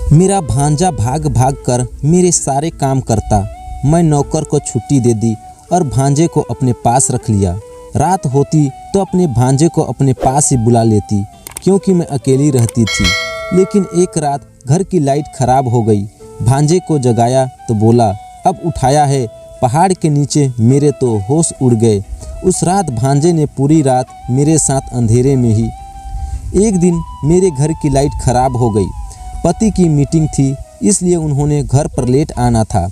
मेरा भांजा भाग भाग कर मेरे सारे काम करता। मैं नौकर को छुट्टी दे दी और भांजे को अपने पास रख लिया। रात होती तो अपने भांजे को अपने पास ही बुला लेती, क्योंकि मैं अकेली रहती थी। लेकिन एक रात घर की लाइट खराब हो गई। भांजे को जगाया तो बोला, अब उठाया है। पहाड़ के नीचे मेरे तो होश उड़ गए। उस रात भांजे ने पूरी रात मेरे साथ अंधेरे में ही। एक दिन मेरे घर की लाइट खराब हो गई। पति की मीटिंग थी, इसलिए उन्होंने घर पर लेट आना था।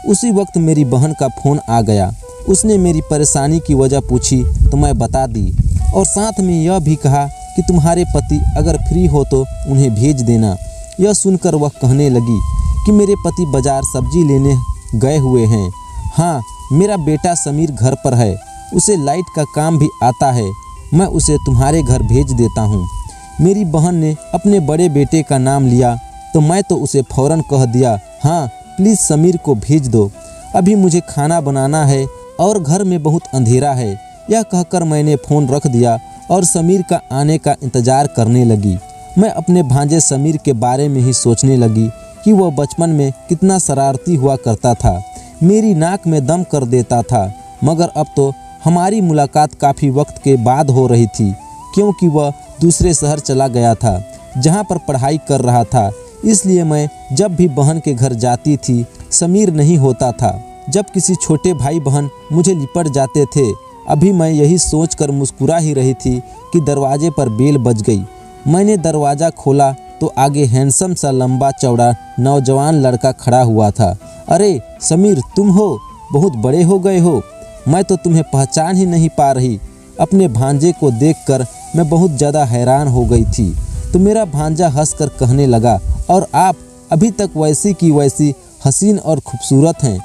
उसी वक्त मेरी बहन का फ़ोन आ गया। उसने मेरी परेशानी की वजह पूछी तो मैं बता दी, और साथ में यह भी कहा कि तुम्हारे पति अगर फ्री हो तो उन्हें भेज देना। यह सुनकर वह कहने लगी कि मेरे पति बाजार सब्जी लेने गए हुए हैं। हाँ, मेरा बेटा समीर घर पर है, उसे लाइट का काम भी आता है। मैं उसे तुम्हारे घर भेज देता हूँ। मेरी बहन ने अपने बड़े बेटे का नाम लिया तो मैं तो उसे फ़ौरन कह दिया, हाँ प्लीज़ समीर को भेज दो, अभी मुझे खाना बनाना है और घर में बहुत अंधेरा है। यह कहकर मैंने फ़ोन रख दिया और समीर का आने का इंतज़ार करने लगी। मैं अपने भांजे समीर के बारे में ही सोचने लगी कि वह बचपन में कितना शरारती हुआ करता था, मेरी नाक में दम कर देता था। मगर अब तो हमारी मुलाकात काफ़ी वक्त के बाद हो रही थी, क्योंकि वह दूसरे शहर चला गया था जहाँ पर पढ़ाई कर रहा था। इसलिए मैं जब भी बहन के घर जाती थी, समीर नहीं होता था। जब किसी छोटे भाई बहन मुझे लिपट जाते थे। अभी मैं यही सोचकर मुस्कुरा ही रही थी कि दरवाजे पर बेल बज गई। मैंने दरवाज़ा खोला तो आगे हैंडसम सा लंबा चौड़ा नौजवान लड़का खड़ा हुआ था। अरे समीर, तुम हो? बहुत बड़े हो गए हो, मैं तो तुम्हें पहचान ही नहीं पा रही। अपने भांजे को देखकर मैं बहुत ज़्यादा हैरान हो गई थी। तो मेरा भांजा हंसकर कहने लगा, और आप अभी तक वैसी की वैसी हसीन और खूबसूरत हैं।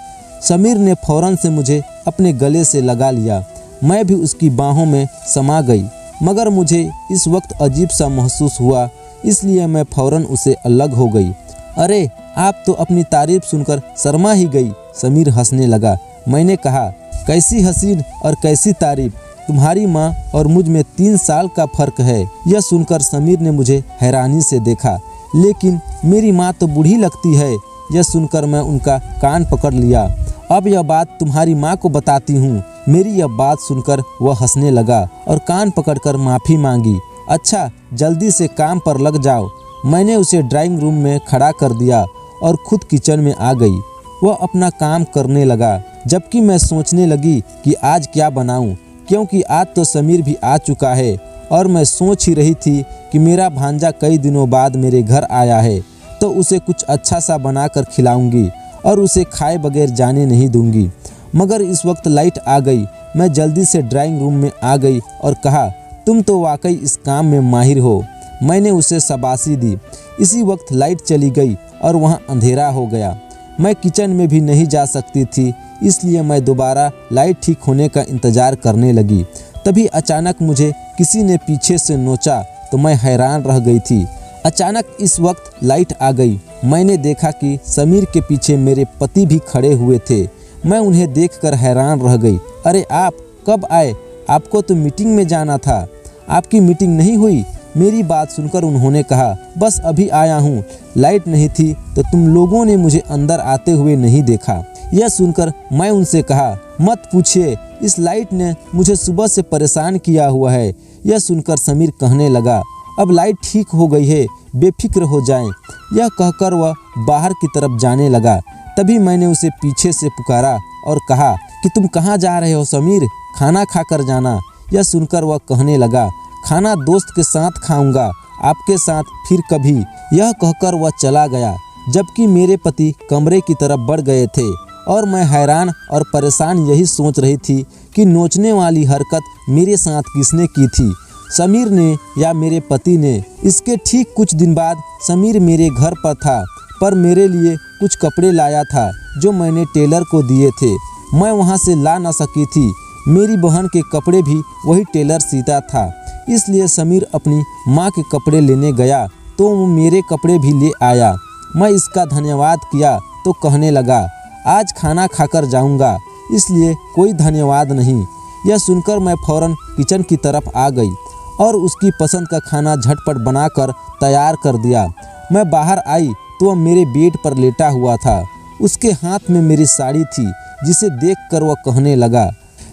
समीर ने फ़ौरन से मुझे अपने गले से लगा लिया। मैं भी उसकी बाहों में समा गई, मगर मुझे इस वक्त अजीब सा महसूस हुआ, इसलिए मैं फ़ौरन उसे अलग हो गई। अरे आप तो अपनी तारीफ सुनकर शर्मा ही गई। समीर हंसने लगा। मैंने कहा, कैसी हसीन और कैसी तारीफ, तुम्हारी माँ और मुझ में 3 साल का फ़र्क है। यह सुनकर समीर ने मुझे हैरानी से देखा। लेकिन मेरी माँ तो बूढ़ी लगती है। यह सुनकर मैं उनका कान पकड़ लिया। अब यह बात तुम्हारी माँ को बताती हूँ। मेरी यह बात सुनकर वह हंसने लगा और कान पकड़कर माफ़ी मांगी। अच्छा, जल्दी से काम पर लग जाओ। मैंने उसे ड्राइंग रूम में खड़ा कर दिया और खुद किचन में आ गई। वह अपना काम करने लगा, जबकि मैं सोचने लगी कि आज क्या बनाऊं, क्योंकि आज तो समीर भी आ चुका है। और मैं सोच ही रही थी कि मेरा भांजा कई दिनों बाद मेरे घर आया है, तो उसे कुछ अच्छा सा बनाकर खिलाऊंगी और उसे खाए बगैर जाने नहीं दूंगी। मगर इस वक्त लाइट आ गई। मैं जल्दी से ड्राइंग रूम में आ गई और कहा, तुम तो वाकई इस काम में माहिर हो। मैंने उसे शाबाशी दी। इसी वक्त लाइट चली गई और वहाँ अंधेरा हो गया। मैं किचन में भी नहीं जा सकती थी, इसलिए मैं दोबारा लाइट ठीक होने का इंतज़ार करने लगी। तभी अचानक मुझे किसी ने पीछे से नोचा तो मैं हैरान रह गई थी। अचानक इस वक्त लाइट आ गई। मैंने देखा कि समीर के पीछे मेरे पति भी खड़े हुए थे। मैं उन्हें देखकर हैरान रह गई। अरे आप कब आए? आपको तो मीटिंग में जाना था। आपकी मीटिंग नहीं हुई? मेरी बात सुनकर उन्होंने कहा, बस अभी आया हूँ। लाइट नहीं थी तो तुम लोगों ने मुझे अंदर आते हुए नहीं देखा। यह सुनकर मैं उनसे कहा, मत पूछिए, इस लाइट ने मुझे सुबह से परेशान किया हुआ है। यह सुनकर समीर कहने लगा, अब लाइट ठीक हो गई है, बेफिक्र हो जाएं। यह कहकर वह बाहर की तरफ जाने लगा। तभी मैंने उसे पीछे से पुकारा और कहा कि तुम कहाँ जा रहे हो समीर, खाना खाकर जाना। यह सुनकर वह कहने लगा, खाना दोस्त के साथ खाऊंगा, आपके साथ फिर कभी। यह कहकर वह चला गया, जबकि मेरे पति कमरे की तरफ बढ़ गए थे और मैं हैरान और परेशान यही सोच रही थी कि नोचने वाली हरकत मेरे साथ किसने की थी, समीर ने या मेरे पति ने। इसके ठीक कुछ दिन बाद समीर मेरे घर पर था, पर मेरे लिए कुछ कपड़े लाया था जो मैंने टेलर को दिए थे। मैं वहां से ला न सकी थी। मेरी बहन के कपड़े भी वही टेलर सीता था, इसलिए समीर अपनी माँ के कपड़े लेने गया तो वो मेरे कपड़े भी ले आया। मैं इसका धन्यवाद किया तो कहने लगा, आज खाना खाकर जाऊंगा, इसलिए कोई धन्यवाद नहीं। यह सुनकर मैं फ़ौरन किचन की तरफ आ गई और उसकी पसंद का खाना झटपट बनाकर तैयार कर दिया। मैं बाहर आई तो वह मेरे बेड पर लेटा हुआ था। उसके हाथ में मेरी साड़ी थी, जिसे देखकर वह कहने लगा,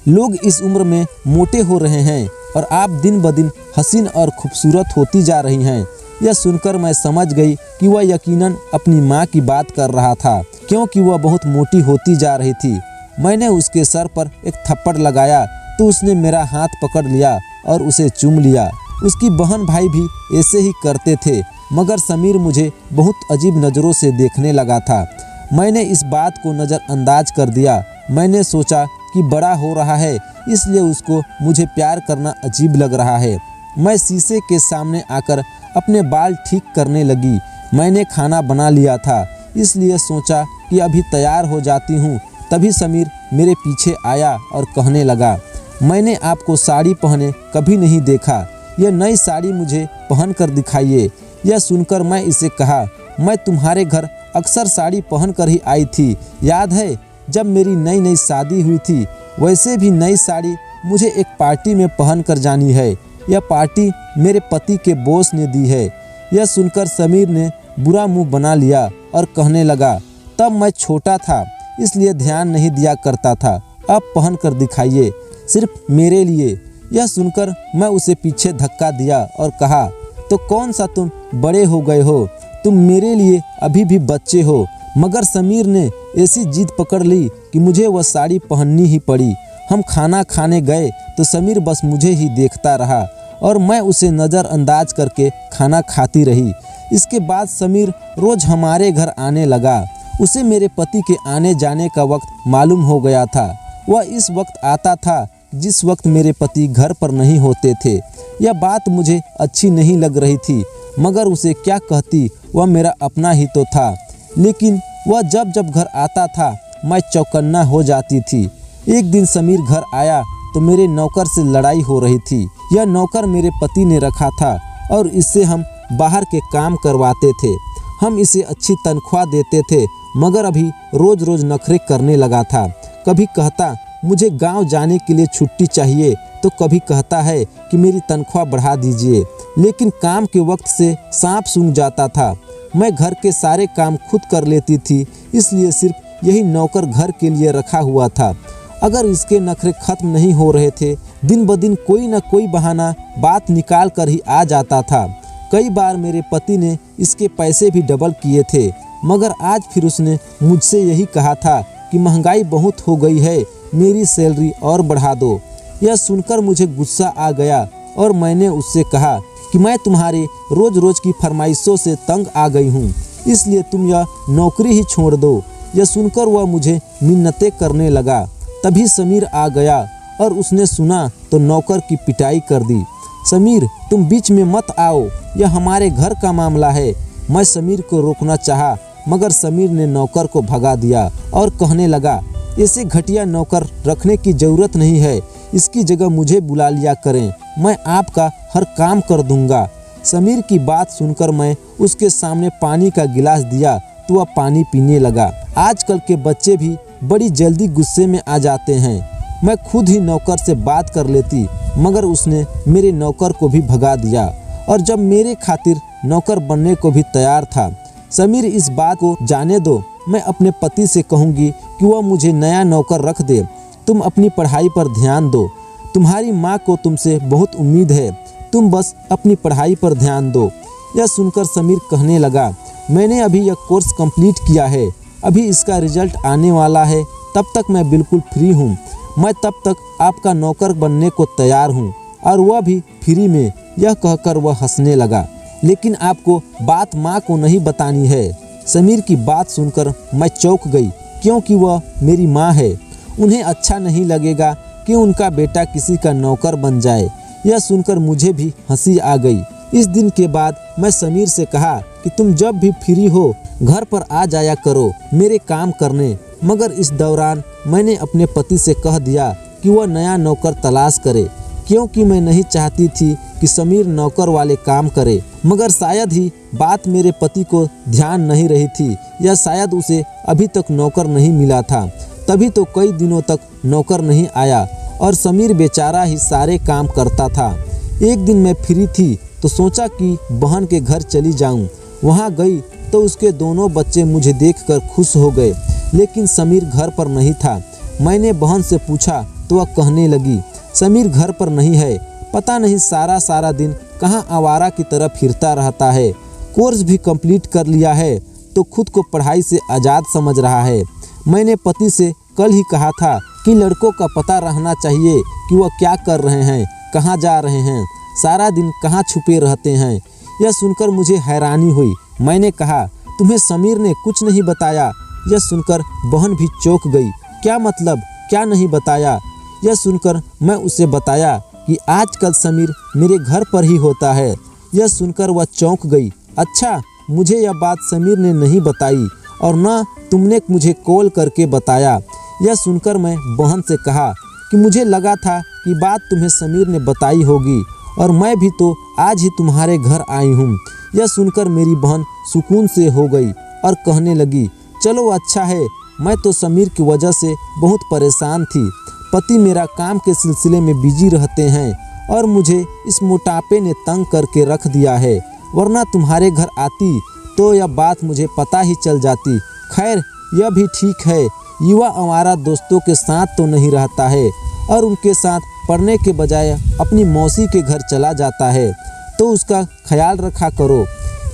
लोग इस उम्र में मोटे हो रहे हैं और आप दिन ब दिन हसीन और खूबसूरत होती जा रही हैं। यह सुनकर मैं समझ गई कि वह यकीनन अपनी माँ की बात कर रहा था, क्योंकि वह बहुत मोटी होती जा रही थी। मैंने उसके सर पर एक थप्पड़ लगाया तो उसने मेरा हाथ पकड़ लिया और उसे चूम लिया। उसकी बहन भाई भी ऐसे ही करते थे, मगर समीर मुझे बहुत अजीब नज़रों से देखने लगा था। मैंने इस बात को नज़रअंदाज कर दिया। मैंने सोचा कि बड़ा हो रहा है, इसलिए उसको मुझे प्यार करना अजीब लग रहा है। मैं शीशे के सामने आकर अपने बाल ठीक करने लगी। मैंने खाना बना लिया था, इसलिए सोचा कि अभी तैयार हो जाती हूँ। तभी समीर मेरे पीछे आया और कहने लगा, मैंने आपको साड़ी पहने कभी नहीं देखा, यह नई साड़ी मुझे पहन कर दिखाइए। यह सुनकर मैं इसे कहा, मैं तुम्हारे घर अक्सर साड़ी पहन कर ही आई थी, याद है जब मेरी नई नई शादी हुई थी। वैसे भी नई साड़ी मुझे एक पार्टी में पहन कर जानी है। यह पार्टी मेरे पति के बॉस ने दी है। यह सुनकर समीर ने बुरा मुंह बना लिया और कहने लगा, तब मैं छोटा था इसलिए ध्यान नहीं दिया करता था, अब पहन कर दिखाइए, सिर्फ मेरे लिए। यह सुनकर मैं उसे पीछे धक्का दिया और कहा, तो कौन सा तुम बड़े हो गए हो, तुम मेरे लिए अभी भी बच्चे हो। मगर समीर ने ऐसी जिद पकड़ ली कि मुझे वह साड़ी पहननी ही पड़ी। हम खाना खाने गए तो समीर बस मुझे ही देखता रहा और मैं उसे नज़रअंदाज करके खाना खाती रही। इसके बाद समीर रोज़ हमारे घर आने लगा। उसे मेरे पति के आने जाने का वक्त मालूम हो गया था। वह इस वक्त आता था जिस वक्त मेरे पति घर पर नहीं होते थे। यह बात मुझे अच्छी नहीं लग रही थी, मगर उसे क्या कहती, वह मेरा अपना ही तो था। लेकिन वह जब जब घर आता था मैं चौकन्ना हो जाती थी। एक दिन समीर घर आया तो मेरे नौकर से लड़ाई हो रही थी। यह नौकर मेरे पति ने रखा था और इससे हम बाहर के काम करवाते थे। हम इसे अच्छी तनख्वाह देते थे, मगर अभी रोज़ रोज़ नखरे करने लगा था। कभी कहता मुझे गांव जाने के लिए छुट्टी चाहिए, तो कभी कहता है कि मेरी तनख्वाह बढ़ा दीजिए। लेकिन काम के वक्त से सांप सूंघ जाता था। मैं घर के सारे काम खुद कर लेती थी, इसलिए सिर्फ यही नौकर घर के लिए रखा हुआ था। अगर इसके नखरे खत्म नहीं हो रहे थे, दिन ब दिन कोई न कोई बहाना बात निकाल कर ही आ जाता था। कई बार मेरे पति ने इसके पैसे भी डबल किए थे, मगर आज फिर उसने मुझसे यही कहा था कि महंगाई बहुत हो गई है, मेरी सैलरी और बढ़ा दो। यह सुनकर मुझे गुस्सा आ गया और मैंने उससे कहा कि मैं तुम्हारे रोज़ रोज़ की फरमाइशों से तंग आ गई हूँ, इसलिए तुम यह नौकरी ही छोड़ दो। यह सुनकर वह मुझे मिन्नतें करने लगा। तभी समीर आ गया और उसने सुना तो नौकर की पिटाई कर दी। समीर, तुम बीच में मत आओ, यह हमारे घर का मामला है। मैं समीर को रोकना चाहा, मगर समीर ने नौकर को भगा दिया और कहने लगा, ऐसे घटिया नौकर रखने की ज़रूरत नहीं है, इसकी जगह मुझे बुला लिया करें, मैं आपका हर काम कर दूंगा। समीर की बात सुनकर मैं उसके सामने पानी का गिलास दिया तो वह पानी पीने लगा। आजकल के बच्चे भी बड़ी जल्दी गुस्से में आ जाते हैं। मैं खुद ही नौकर से बात कर लेती, मगर उसने मेरे नौकर को भी भगा दिया और जब मेरे खातिर नौकर बनने को भी तैयार था। समीर, इस बात को जाने दो, मैं अपने पति से कहूँगी कि वह मुझे नया नौकर रख दे। तुम अपनी पढ़ाई पर ध्यान दो, तुम्हारी माँ को तुमसे बहुत उम्मीद है, तुम बस अपनी पढ़ाई पर ध्यान दो। यह सुनकर समीर कहने लगा, मैंने अभी यह कोर्स कंप्लीट किया है, अभी इसका रिजल्ट आने वाला है, तब तक मैं बिल्कुल फ्री हूँ। मैं तब तक आपका नौकर बनने को तैयार हूँ, और वह भी फ्री में। यह कहकर वह हंसने लगा। लेकिन आपको बात माँ को नहीं बतानी है। समीर की बात सुनकर मैं चौंक गई, क्योंकि वह मेरी माँ है। उन्हें अच्छा नहीं लगेगा कि उनका बेटा किसी का नौकर बन जाए। यह सुनकर मुझे भी हंसी आ गई। इस दिन के बाद मैं समीर से कहा कि तुम जब भी फ्री हो घर पर आ जाया करो मेरे काम करने। मगर इस दौरान मैंने अपने पति से कह दिया कि वह नया नौकर तलाश करे, क्योंकि मैं नहीं चाहती थी कि समीर नौकर वाले काम करे। मगर शायद ही बात मेरे पति को ध्यान नहीं रही थी, या शायद उसे अभी तक नौकर नहीं मिला था। तभी तो कई दिनों तक नौकर नहीं आया और समीर बेचारा ही सारे काम करता था। एक दिन मैं फ्री थी तो सोचा कि बहन के घर चली जाऊं। वहां गई तो तो उसके दोनों बच्चे मुझे देखकर खुश हो गए, लेकिन समीर घर पर नहीं था। मैंने बहन से पूछा तो वह कहने लगी, समीर घर पर नहीं है, पता नहीं सारा दिन कहाँ आवारा की तरह फिरता रहता है। कोर्स भी कंप्लीट कर लिया है तो खुद को पढ़ाई से आज़ाद समझ रहा है। मैंने पति से कल ही कहा था कि लड़कों का पता रहना चाहिए कि वह क्या कर रहे हैं, कहाँ जा रहे हैं, सारा दिन कहाँ छुपे रहते हैं। यह सुनकर मुझे हैरानी हुई। मैंने कहा, तुम्हें समीर ने कुछ नहीं बताया? यह सुनकर बहन भी चौंक गई। क्या मतलब, क्या नहीं बताया? यह सुनकर मैं उसे बताया कि आजकल समीर मेरे घर पर ही होता है। यह सुनकर वह चौंक गई। अच्छा, मुझे यह बात समीर ने नहीं बताई और न तुमने मुझे कॉल करके बताया। यह सुनकर मैं बहन से कहा कि मुझे लगा था कि बात तुम्हें समीर ने बताई होगी और मैं भी तो आज ही तुम्हारे घर आई हूँ। यह सुनकर मेरी बहन सुकून से हो गई और कहने लगी, चलो अच्छा है, मैं तो समीर की वजह से बहुत परेशान थी। पति मेरा काम के सिलसिले में बिजी रहते हैं और मुझे इस मोटापे ने तंग करके रख दिया है, वरना तुम्हारे घर आती तो यह बात मुझे पता ही चल जाती। खैर, यह भी ठीक है, युवा आवारा दोस्तों के साथ तो नहीं रहता है और उनके साथ पढ़ने के बजाय अपनी मौसी के घर चला जाता है, तो उसका ख्याल रखा करो।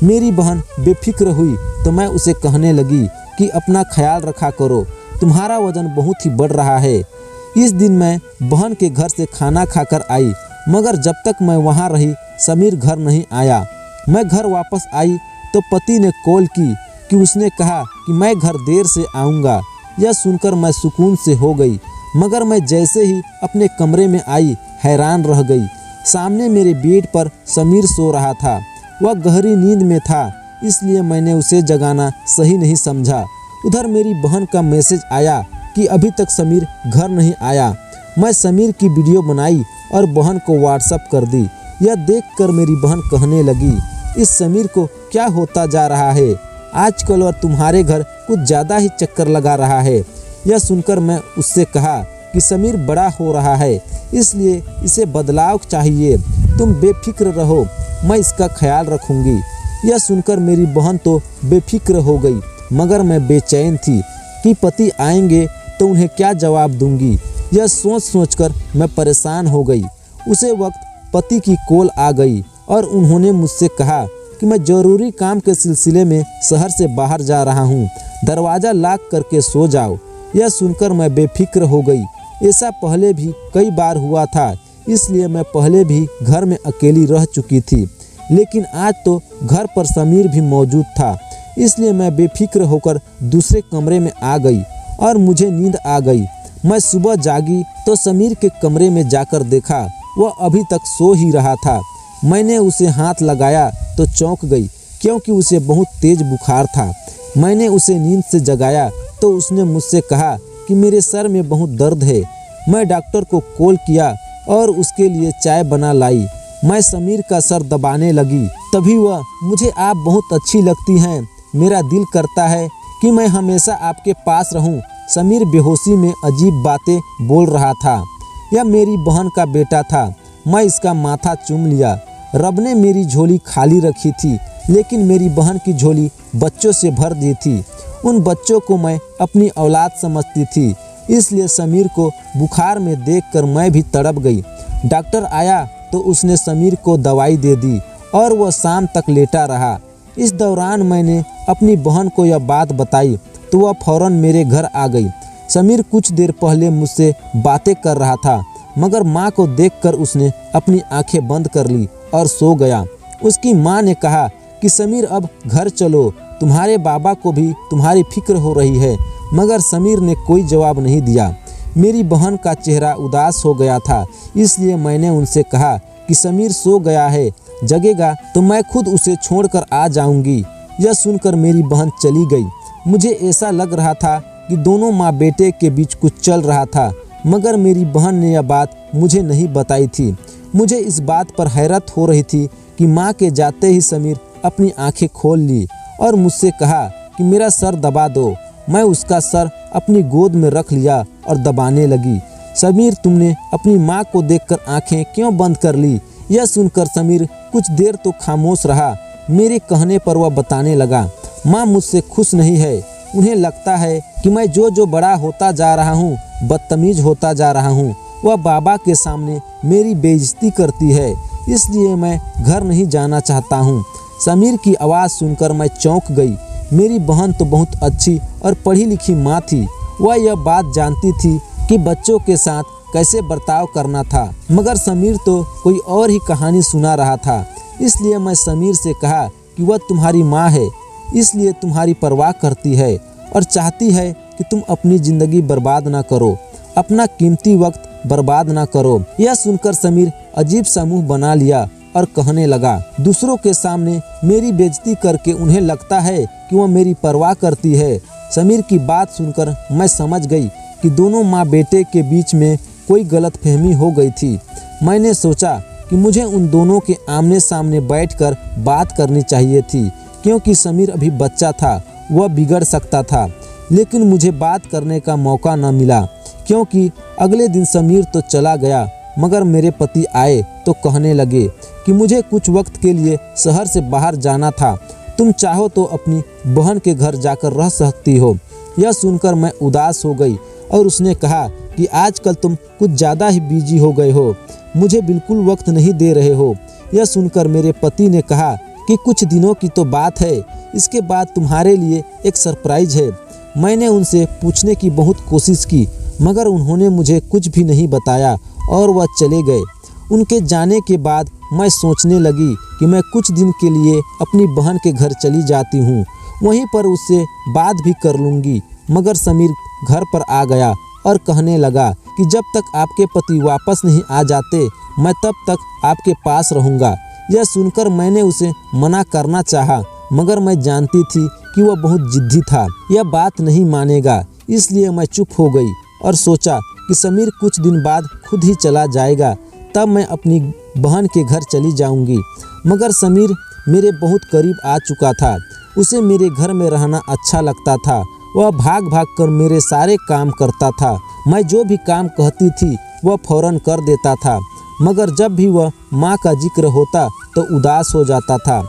मेरी बहन बेफिक्र हुई तो मैं उसे कहने लगी कि अपना ख्याल रखा करो, तुम्हारा वजन बहुत ही बढ़ रहा है। इस दिन मैं बहन के घर से खाना खाकर आई, मगर जब तक मैं वहाँ रही समीर घर नहीं आया। मैं घर वापस आई तो पति ने कॉल की कि उसने कहा कि मैं घर देर से आऊँगा। यह सुनकर मैं सुकून से हो गई, मगर मैं जैसे ही अपने कमरे में आई हैरान रह गई। सामने मेरे बेड पर समीर सो रहा था। वह गहरी नींद में था, इसलिए मैंने उसे जगाना सही नहीं समझा। उधर मेरी बहन का मैसेज आया कि अभी तक समीर घर नहीं आया। मैं समीर की वीडियो बनाई और बहन को व्हाट्सएप कर दी। यह देखकर मेरी बहन कहने लगी, इस समीर को क्या होता जा रहा है आजकल, और तुम्हारे घर कुछ ज़्यादा ही चक्कर लगा रहा है। यह सुनकर मैं उससे कहा कि समीर बड़ा हो रहा है, इसलिए इसे बदलाव चाहिए। तुम बेफिक्र रहो, मैं इसका ख्याल रखूँगी। यह सुनकर मेरी बहन तो बेफिक्र हो गई, मगर मैं बेचैन थी कि पति आएंगे तो उन्हें क्या जवाब दूंगी। यह सोच कर मैं परेशान हो गई। उसे वक्त पति की कॉल आ गई और उन्होंने मुझसे कहा कि मैं ज़रूरी काम के सिलसिले में शहर से बाहर जा रहा हूँ, दरवाज़ा लॉक करके सो जाओ। यह सुनकर मैं बेफिक्र हो गई। ऐसा पहले भी कई बार हुआ था, इसलिए मैं पहले भी घर में अकेली रह चुकी थी, लेकिन आज तो घर पर समीर भी मौजूद था, इसलिए मैं बेफिक्र होकर दूसरे कमरे में आ गई और मुझे नींद आ गई। मैं सुबह जागी तो समीर के कमरे में जाकर देखा वह अभी तक सो ही रहा था। मैंने उसे हाथ लगाया तो चौंक गई, क्योंकि उसे बहुत तेज बुखार था। मैंने उसे नींद से जगाया तो उसने मुझसे कहा कि मेरे सर में बहुत दर्द है। मैं डॉक्टर को कॉल किया और उसके लिए चाय बना लाई। मैं समीर का सर दबाने लगी, तभी वह, मुझे आप बहुत अच्छी लगती हैं, मेरा दिल करता है कि मैं हमेशा आपके पास रहूं। समीर बेहोशी में अजीब बातें बोल रहा था। यह मेरी बहन का बेटा था। मैं इसका माथा चूम लिया। रब ने मेरी झोली खाली रखी थी, लेकिन मेरी बहन की झोली बच्चों से भर दी थी। उन बच्चों को मैं अपनी औलाद समझती थी, इसलिए समीर को बुखार में देखकर मैं भी तड़प गई। डॉक्टर आया तो उसने समीर को दवाई दे दी और वह शाम तक लेटा रहा। इस दौरान मैंने अपनी बहन को यह बात बताई तो वह फौरन मेरे घर आ गई। समीर कुछ देर पहले मुझसे बातें कर रहा था, मगर माँ को देखकर उसने अपनी आंखें बंद कर ली और सो गया। उसकी माँ ने कहा कि समीर अब घर चलो, तुम्हारे बाबा को भी तुम्हारी फिक्र हो रही है, मगर समीर ने कोई जवाब नहीं दिया। मेरी बहन का चेहरा उदास हो गया था, इसलिए मैंने उनसे कहा कि समीर सो गया है, जगेगा तो मैं खुद उसे छोड़कर आ जाऊंगी। यह सुनकर मेरी बहन चली गई। मुझे ऐसा लग रहा था कि दोनों माँ बेटे के बीच कुछ चल रहा था, मगर मेरी बहन ने यह बात मुझे नहीं बताई थी। मुझे इस बात पर हैरत हो रही थी कि माँ के जाते ही समीर अपनी आंखें खोल ली और मुझसे कहा कि मेरा सर दबा दो। मैं उसका सर अपनी गोद में रख लिया और दबाने लगी। समीर, तुमने अपनी माँ को देखकर आंखें क्यों बंद कर ली? यह सुनकर समीर कुछ देर तो खामोश रहा। मेरे कहने पर वह बताने लगा, माँ मुझसे खुश नहीं है। उन्हें लगता है कि मैं जो बड़ा होता जा रहा हूँ, बदतमीज होता जा रहा हूँ। वह बाबा के सामने मेरी बेइज्जती करती है, इसलिए मैं घर नहीं जाना चाहता हूँ। समीर की आवाज़ सुनकर मैं चौंक गई। मेरी बहन तो बहुत अच्छी और पढ़ी लिखी माँ थी। वह यह बात जानती थी कि बच्चों के साथ कैसे बर्ताव करना था, मगर समीर तो कोई और ही कहानी सुना रहा था। इसलिए मैं समीर से कहा कि वह तुम्हारी माँ है, इसलिए तुम्हारी परवाह करती है और चाहती है कि तुम अपनी ज़िंदगी बर्बाद ना करो, अपना कीमती वक्त बर्बाद ना करो। यह सुनकर समीर अजीब सा मुँह बना लिया और कहने लगा, दूसरों के सामने मेरी बेइज्जती करके उन्हें लगता है कि वह मेरी परवाह करती है। समीर की बात सुनकर मैं समझ गई कि दोनों माँ बेटे के बीच में कोई गलतफहमी हो गई थी। मैंने सोचा कि मुझे उन दोनों के आमने सामने बैठकर बात करनी चाहिए थी, क्योंकि समीर अभी बच्चा था, वह बिगड़ सकता था। लेकिन मुझे बात करने का मौका न मिला, क्योंकि अगले दिन समीर तो चला गया, मगर मेरे पति आए तो कहने लगे कि मुझे कुछ वक्त के लिए शहर से बाहर जाना था, तुम चाहो तो अपनी बहन के घर जाकर रह सकती हो। यह सुनकर मैं उदास हो गई और उसने कहा कि आजकल तुम कुछ ज़्यादा ही बिजी हो गए हो, मुझे बिल्कुल वक्त नहीं दे रहे हो। यह सुनकर मेरे पति ने कहा कि कुछ दिनों की तो बात है, इसके बाद तुम्हारे लिए एक सरप्राइज है। मैंने उनसे पूछने की बहुत कोशिश की, मगर उन्होंने मुझे कुछ भी नहीं बताया और वह चले गए। उनके जाने के बाद मैं सोचने लगी कि मैं कुछ दिन के लिए अपनी बहन के घर चली जाती हूँ, वहीं पर उससे बात भी कर लूँगी। मगर समीर घर पर आ गया और कहने लगा कि जब तक आपके पति वापस नहीं आ जाते, मैं तब तक आपके पास रहूँगा। यह सुनकर मैंने उसे मना करना चाहा, मगर मैं जानती थी कि वह बहुत जिद्दी था, यह बात नहीं मानेगा। इसलिए मैं चुप हो गई और सोचा कि समीर कुछ दिन बाद खुद ही चला जाएगा, तब मैं अपनी बहन के घर चली जाऊंगी। मगर समीर मेरे बहुत करीब आ चुका था, उसे मेरे घर में रहना अच्छा लगता था। वह भाग भाग कर मेरे सारे काम करता था। मैं जो भी काम कहती थी वह फौरन कर देता था, मगर जब भी वह माँ का जिक्र होता तो उदास हो जाता था।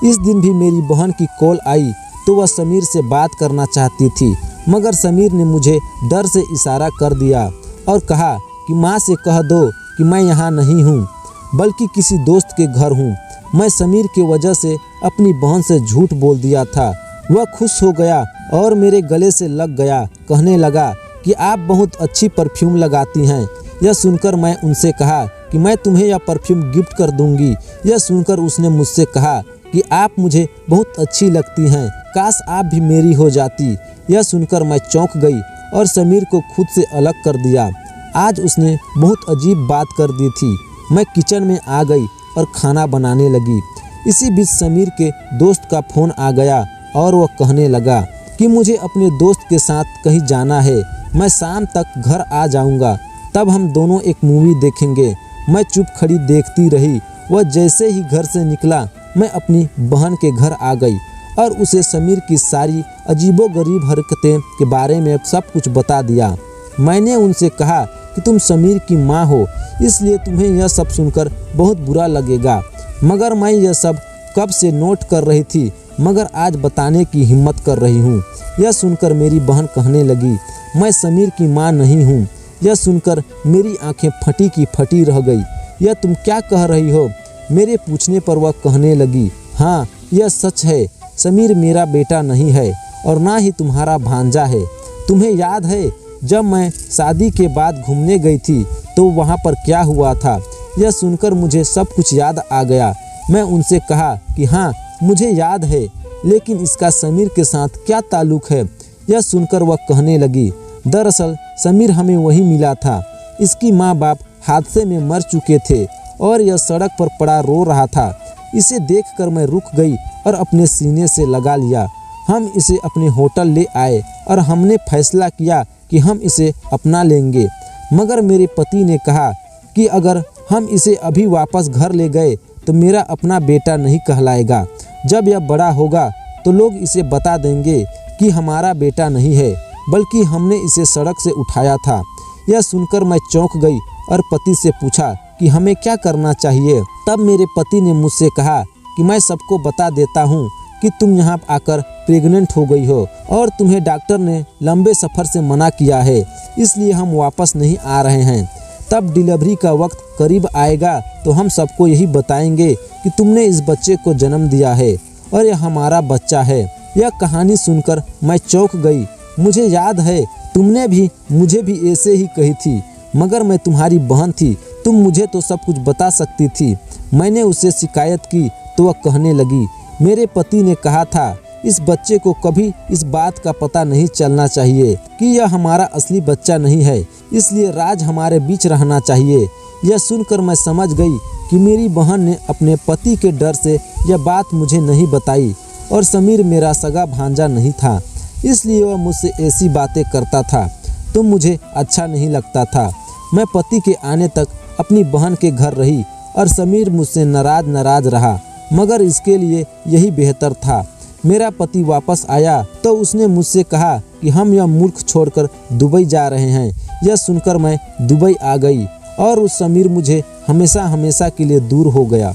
इस दिन भी मेरी बहन की कॉल आई तो वह समीर से बात करना चाहती थी, मगर समीर ने मुझे डर से इशारा कर दिया और कहा कि माँ से कह दो कि मैं यहाँ नहीं हूँ, बल्कि किसी दोस्त के घर हूँ। मैं समीर की वजह से अपनी बहन से झूठ बोल दिया था। वह खुश हो गया और मेरे गले से लग गया, कहने लगा कि आप बहुत अच्छी परफ्यूम लगाती हैं। यह सुनकर मैं उनसे कहा कि मैं तुम्हें यह परफ्यूम गिफ्ट कर दूंगी। यह सुनकर उसने मुझसे कहा कि आप मुझे बहुत अच्छी लगती हैं, काश आप भी मेरी हो जाती। यह सुनकर मैं चौंक गई और समीर को खुद से अलग कर दिया। आज उसने बहुत अजीब बात कर दी थी। मैं किचन में आ गई और खाना बनाने लगी। इसी बीच समीर के दोस्त का फ़ोन आ गया और वह कहने लगा कि मुझे अपने दोस्त के साथ कहीं जाना है, मैं शाम तक घर आ जाऊंगा, तब हम दोनों एक मूवी देखेंगे। मैं चुप खड़ी देखती रही। वह जैसे ही घर से निकला, मैं अपनी बहन के घर आ गई और उसे समीर की सारी अजीबोगरीब हरकतें के बारे में सब कुछ बता दिया। मैंने उनसे कहा कि तुम समीर की माँ हो, इसलिए तुम्हें यह सब सुनकर बहुत बुरा लगेगा, मगर मैं यह सब कब से नोट कर रही थी, मगर आज बताने की हिम्मत कर रही हूँ। यह सुनकर मेरी बहन कहने लगी, मैं समीर की माँ नहीं हूँ। यह सुनकर मेरी आंखें फटी की फटी रह गई। यह तुम क्या कह रही हो? मेरे पूछने पर वह कहने लगी, हाँ यह सच है, समीर मेरा बेटा नहीं है और ना ही तुम्हारा भांजा है। तुम्हें याद है जब मैं शादी के बाद घूमने गई थी तो वहाँ पर क्या हुआ था? यह सुनकर मुझे सब कुछ याद आ गया। मैं उनसे कहा कि हाँ मुझे याद है, लेकिन इसका समीर के साथ क्या ताल्लुक है? यह सुनकर वह कहने लगी, दरअसल समीर हमें वहीं मिला था। इसकी माँ बाप हादसे में मर चुके थे और यह सड़क पर पड़ा रो रहा था। इसे देखकर मैं रुक गई और अपने सीने से लगा लिया। हम इसे अपने होटल ले आए और हमने फैसला किया कि हम इसे अपना लेंगे, मगर मेरे पति ने कहा कि अगर हम इसे अभी वापस घर ले गए तो मेरा अपना बेटा नहीं कहलाएगा। जब यह बड़ा होगा तो लोग इसे बता देंगे कि हमारा बेटा नहीं है, बल्कि हमने इसे सड़क से उठाया था। यह सुनकर मैं चौंक गई और पति से पूछा कि हमें क्या करना चाहिए। तब मेरे पति ने मुझसे कहा कि मैं सबको बता देता हूँ कि तुम यहाँ आकर प्रेग्नेंट हो गई हो और तुम्हें डॉक्टर ने लंबे सफ़र से मना किया है, इसलिए हम वापस नहीं आ रहे हैं। तब डिलीवरी का वक्त करीब आएगा तो हम सबको यही बताएंगे कि तुमने इस बच्चे को जन्म दिया है और यह हमारा बच्चा है। यह कहानी सुनकर मैं चौंक गई। मुझे याद है तुमने भी मुझे भी ऐसे ही कही थी, मगर मैं तुम्हारी बहन थी, तुम मुझे तो सब कुछ बता सकती थी। मैंने उससे शिकायत की तो वह कहने लगी, मेरे पति ने कहा था इस बच्चे को कभी इस बात का पता नहीं चलना चाहिए कि यह हमारा असली बच्चा नहीं है, इसलिए राज हमारे बीच रहना चाहिए। यह सुनकर मैं समझ गई कि मेरी बहन ने अपने पति के डर से यह बात मुझे नहीं बताई और समीर मेरा सगा भांजा नहीं था, इसलिए वह मुझसे ऐसी बातें करता था तो मुझे अच्छा नहीं लगता था। मैं पति के आने तक अपनी बहन के घर रही और समीर मुझसे नाराज रहा, मगर इसके लिए यही बेहतर था। मेरा पति वापस आया तो उसने मुझसे कहा कि हम यह मुल्क छोड़कर दुबई जा रहे हैं। यह सुनकर मैं दुबई आ गई और उस समीर मुझे हमेशा के लिए दूर हो गया।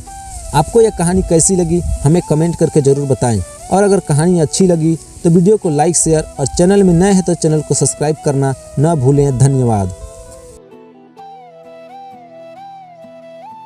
आपको यह कहानी कैसी लगी हमें कमेंट करके ज़रूर बताएं, और अगर कहानी अच्छी लगी तो वीडियो को लाइक शेयर और चैनल में नए हैं तो चैनल को सब्सक्राइब करना न भूलें। धन्यवाद।